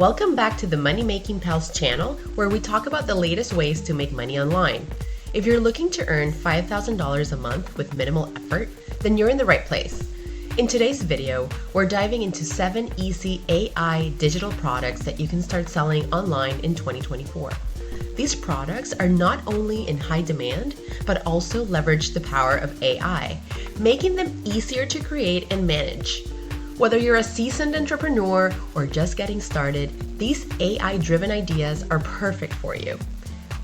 Welcome back to the Money Making Pals channel, where we talk about the latest ways to make money online. If you're looking to earn $5,000 a month with minimal effort, then you're in the right place. In today's video, we're diving into 7 easy AI digital products that you can start selling online in 2024. These products are not only in high demand, but also leverage the power of AI, making them easier to create and manage. Whether you're a seasoned entrepreneur or just getting started, these AI-driven ideas are perfect for you.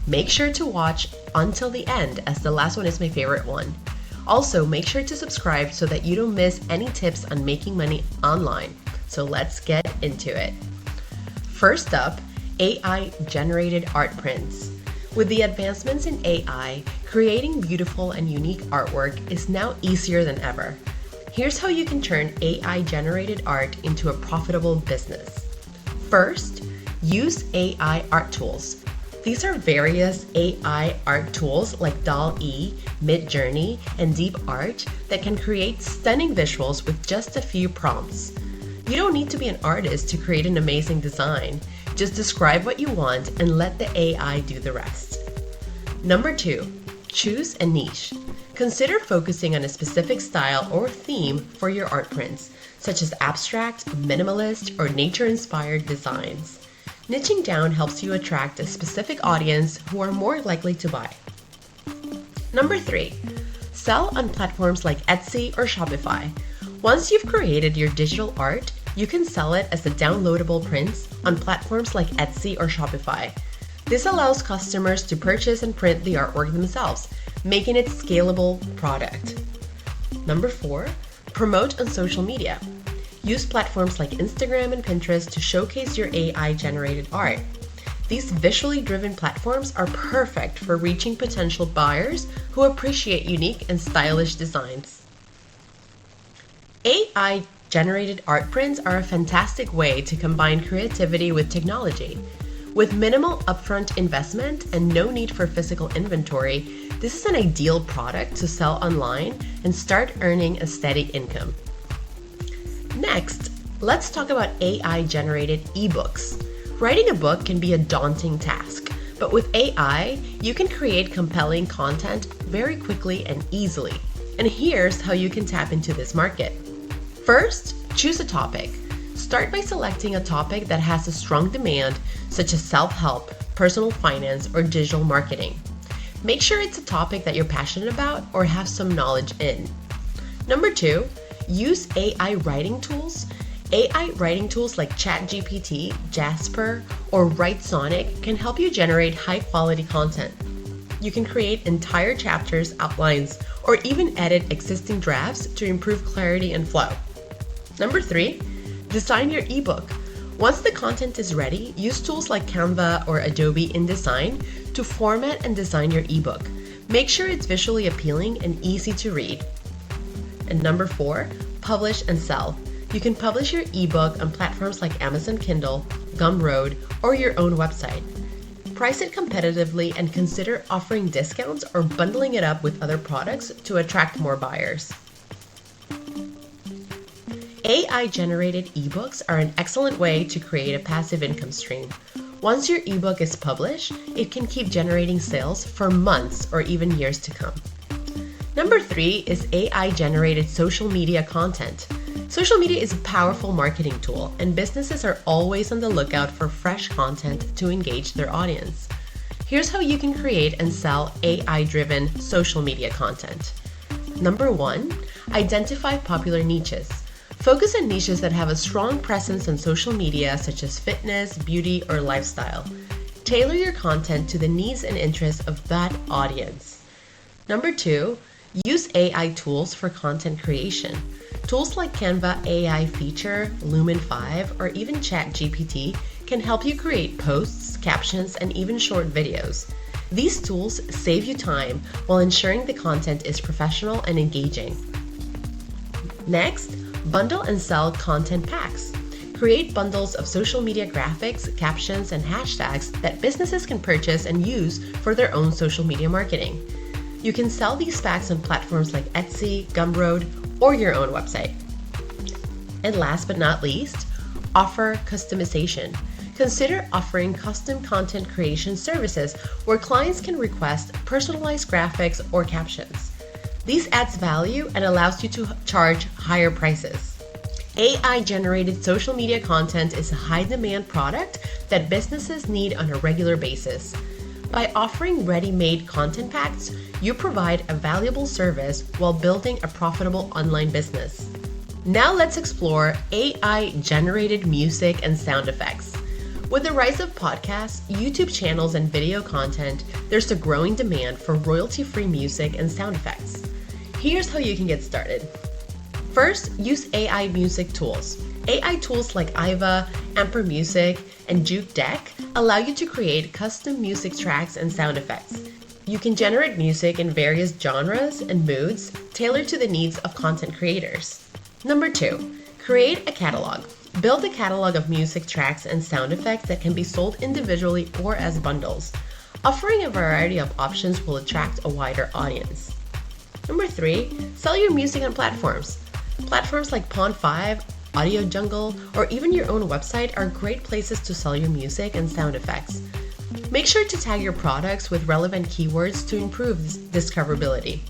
Make sure to watch until the end, as the last one is my favorite one. Also, make sure to subscribe so that you don't miss any tips on making money online. So let's get into it. First up, AI-generated art prints. With the advancements in AI, creating beautiful and unique artwork is now easier than ever. Here's how you can turn AI-generated art into a profitable business. First, use AI art tools. These are various AI art tools like DALL-E, Midjourney, and DeepArt that can create stunning visuals with just a few prompts. You don't need to be an artist to create an amazing design. Just describe what you want and let the AI do the rest. Number 2, choose a niche. Consider focusing on a specific style or theme for your art prints, such as abstract, minimalist, or nature-inspired designs. Niching down helps you attract a specific audience who are more likely to buy. Number 3, sell on platforms like Etsy or Shopify. Once you've created your digital art, you can sell it as a downloadable prints on platforms like Etsy or Shopify. This allows customers to purchase and print the artwork themselves, making it a scalable product. Number 4, promote on social media. Use platforms like Instagram and Pinterest to showcase your AI-generated art. These visually driven platforms are perfect for reaching potential buyers who appreciate unique and stylish designs. AI-generated art prints are a fantastic way to combine creativity with technology. With minimal upfront investment and no need for physical inventory, this is an ideal product to sell online and start earning a steady income. Next, let's talk about AI-generated ebooks. Writing a book can be a daunting task, but with AI, you can create compelling content very quickly and easily. And here's how you can tap into this market. First, choose a topic. Start by selecting a topic that has a strong demand, such as self-help, personal finance, or digital marketing. Make sure it's a topic that you're passionate about or have some knowledge in. Number 2, use AI writing tools. AI writing tools like ChatGPT, Jasper, or WriteSonic can help you generate high-quality content. You can create entire chapters, outlines, or even edit existing drafts to improve clarity and flow. Number 3, design your ebook. Once the content is ready, use tools like Canva or Adobe InDesign to format and design your ebook. Make sure it's visually appealing and easy to read. And number 4, publish and sell. You can publish your ebook on platforms like Amazon Kindle, Gumroad, or your own website. Price it competitively and consider offering discounts or bundling it up with other products to attract more buyers. AI-generated ebooks are an excellent way to create a passive income stream. Once your ebook is published, it can keep generating sales for months or even years to come. Number 3 is AI-generated social media content. Social media is a powerful marketing tool, and businesses are always on the lookout for fresh content to engage their audience. Here's how you can create and sell AI-driven social media content. Number 1, identify popular niches. Focus on niches that have a strong presence on social media, such as fitness, beauty, or lifestyle. Tailor your content to the needs and interests of that audience. Number 2, use AI tools for content creation. Tools like Canva AI Feature, Lumen 5, or even ChatGPT can help you create posts, captions, and even short videos. These tools save you time while ensuring the content is professional and engaging. Next, bundle and sell content packs. Create bundles of social media graphics, captions, and hashtags that businesses can purchase and use for their own social media marketing. You can sell these packs on platforms like Etsy, Gumroad, or your own website. And last but not least, offer customization. Consider offering custom content creation services where clients can request personalized graphics or captions. This adds value and allows you to charge higher prices. AI-generated social media content is a high-demand product that businesses need on a regular basis. By offering ready-made content packs, you provide a valuable service while building a profitable online business. Now let's explore AI-generated music and sound effects. With the rise of podcasts, YouTube channels, and video content, there's a growing demand for royalty-free music and sound effects. Here's how you can get started. First, use AI music tools. AI tools like Iva, Amper Music, and Juke Deck allow you to create custom music tracks and sound effects. You can generate music in various genres and moods tailored to the needs of content creators. Number 2, create a catalog. Build a catalog of music tracks and sound effects that can be sold individually or as bundles. Offering a variety of options will attract a wider audience. Number 3, sell your music on platforms. Platforms like Pond5, Audio Jungle, or even your own website are great places to sell your music and sound effects. Make sure to tag your products with relevant keywords to improve discoverability.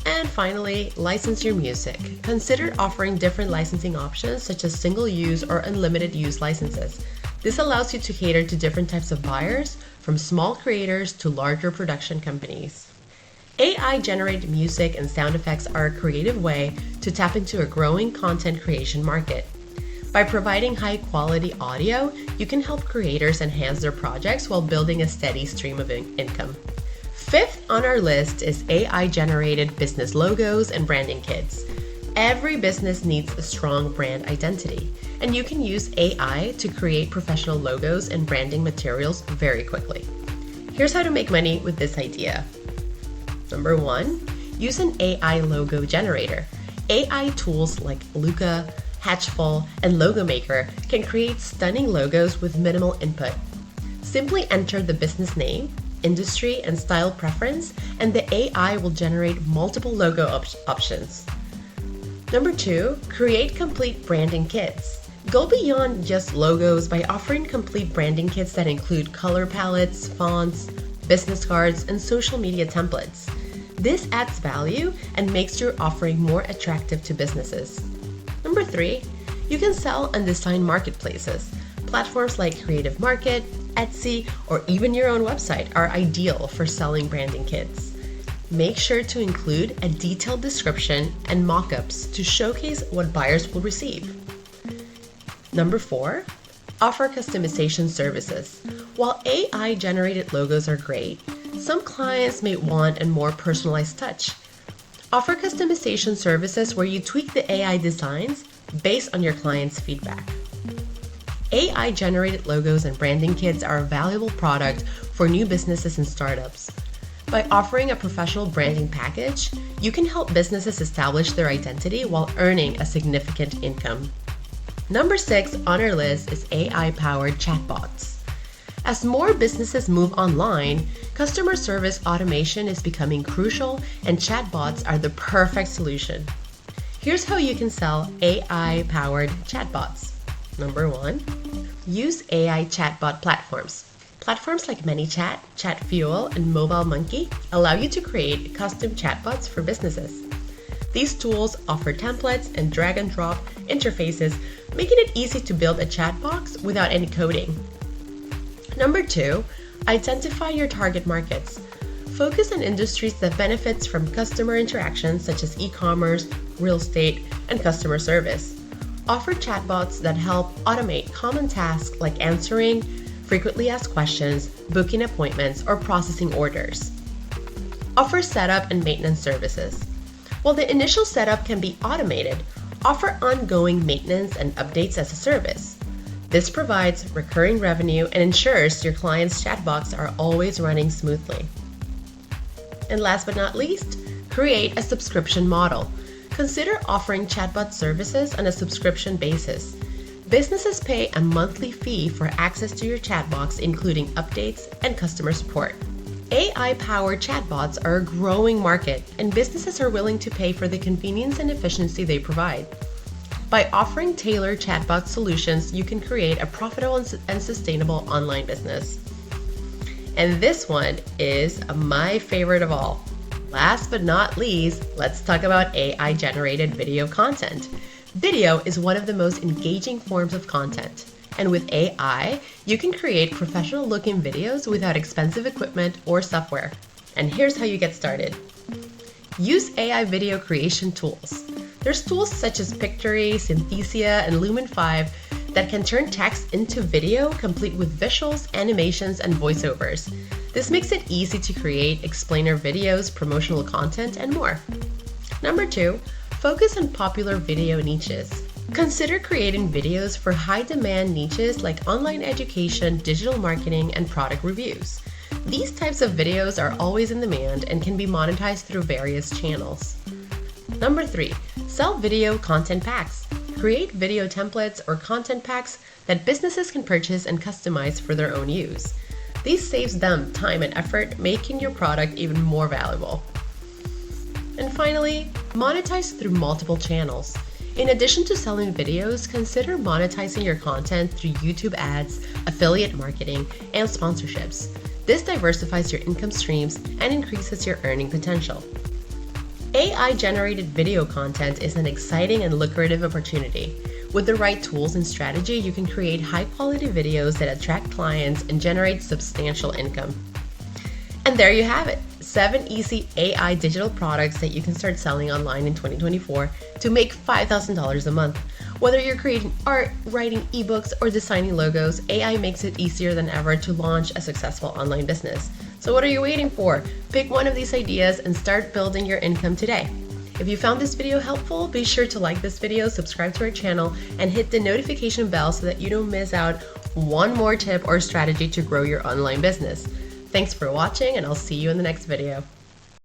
And finally, license your music. Consider offering different licensing options such as single-use or unlimited use licenses. This allows you to cater to different types of buyers, from small creators to larger production companies. AI-generated music and sound effects are a creative way to tap into a growing content creation market. By providing high-quality audio, you can help creators enhance their projects while building a steady stream of income. Fifth on our list is AI-generated business logos and branding kits. Every business needs a strong brand identity, and you can use AI to create professional logos and branding materials very quickly. Here's how to make money with this idea. Number 1, use an AI logo generator. AI tools like Luca, Hatchful, and Logo Maker can create stunning logos with minimal input. Simply enter the business name, industry, and style preference, and the AI will generate multiple logo options. Number 2, create complete branding kits. Go beyond just logos by offering complete branding kits that include color palettes, fonts, business cards, and social media templates. This adds value and makes your offering more attractive to businesses. Number 3, you can sell on design marketplaces. Platforms like Creative Market, Etsy, or even your own website are ideal for selling branding kits. Make sure to include a detailed description and mock-ups to showcase what buyers will receive. Number 4, offer customization services. While AI-generated logos are great, some clients may want a more personalized touch. Offer customization services where you tweak the AI designs based on your client's feedback. AI-generated logos and branding kits are a valuable product for new businesses and startups. By offering a professional branding package, you can help businesses establish their identity while earning a significant income. Number 6 on our list is AI-powered chatbots. As more businesses move online, customer service automation is becoming crucial, and chatbots are the perfect solution. Here's how you can sell AI-powered chatbots. Number 1, use AI chatbot platforms. Platforms like ManyChat, ChatFuel, and Mobile Monkey allow you to create custom chatbots for businesses. These tools offer templates and drag-and-drop interfaces, making it easy to build a chat box without any coding. Number 2, identify your target markets. Focus on industries that benefits from customer interactions such as e-commerce, real estate, and customer service. Offer chatbots that help automate common tasks like answering frequently asked questions, booking appointments, or processing orders. Offer setup and maintenance services. While the initial setup can be automated, offer ongoing maintenance and updates as a service. This provides recurring revenue and ensures your clients' chatbots are always running smoothly. And last but not least, create a subscription model. Consider offering chatbot services on a subscription basis. Businesses pay a monthly fee for access to your chatbots, including updates and customer support. AI-powered chatbots are a growing market, and businesses are willing to pay for the convenience and efficiency they provide. By offering tailored chatbot solutions, you can create a profitable and sustainable online business. And this one is my favorite of all. Last but not least, let's talk about AI-generated video content. Video is one of the most engaging forms of content. And with AI, you can create professional-looking videos without expensive equipment or software. And here's how you get started. Use AI video creation tools. There's tools such as Pictory, Synthesia, and Lumen 5 that can turn text into video complete with visuals, animations, and voiceovers. This makes it easy to create explainer videos, promotional content, and more. Number 2, focus on popular video niches. Consider creating videos for high-demand niches like online education, digital marketing, and product reviews. These types of videos are always in demand and can be monetized through various channels. Number 3, sell video content packs. Create video templates or content packs that businesses can purchase and customize for their own use. This saves them time and effort, making your product even more valuable. And finally, monetize through multiple channels. In addition to selling videos, consider monetizing your content through YouTube ads, affiliate marketing, and sponsorships. This diversifies your income streams and increases your earning potential. AI-generated video content is an exciting and lucrative opportunity. With the right tools and strategy, you can create high-quality videos that attract clients and generate substantial income. And there you have it, 7 easy AI digital products that you can start selling online in 2024 to make $5,000 a month. Whether you're creating art, writing ebooks, or designing logos, AI makes it easier than ever to launch a successful online business. So what are you waiting for? Pick one of these ideas and start building your income today. If you found this video helpful, be sure to like this video, subscribe to our channel, and hit the notification bell so that you don't miss out one more tip or strategy to grow your online business. Thanks for watching, and I'll see you in the next video.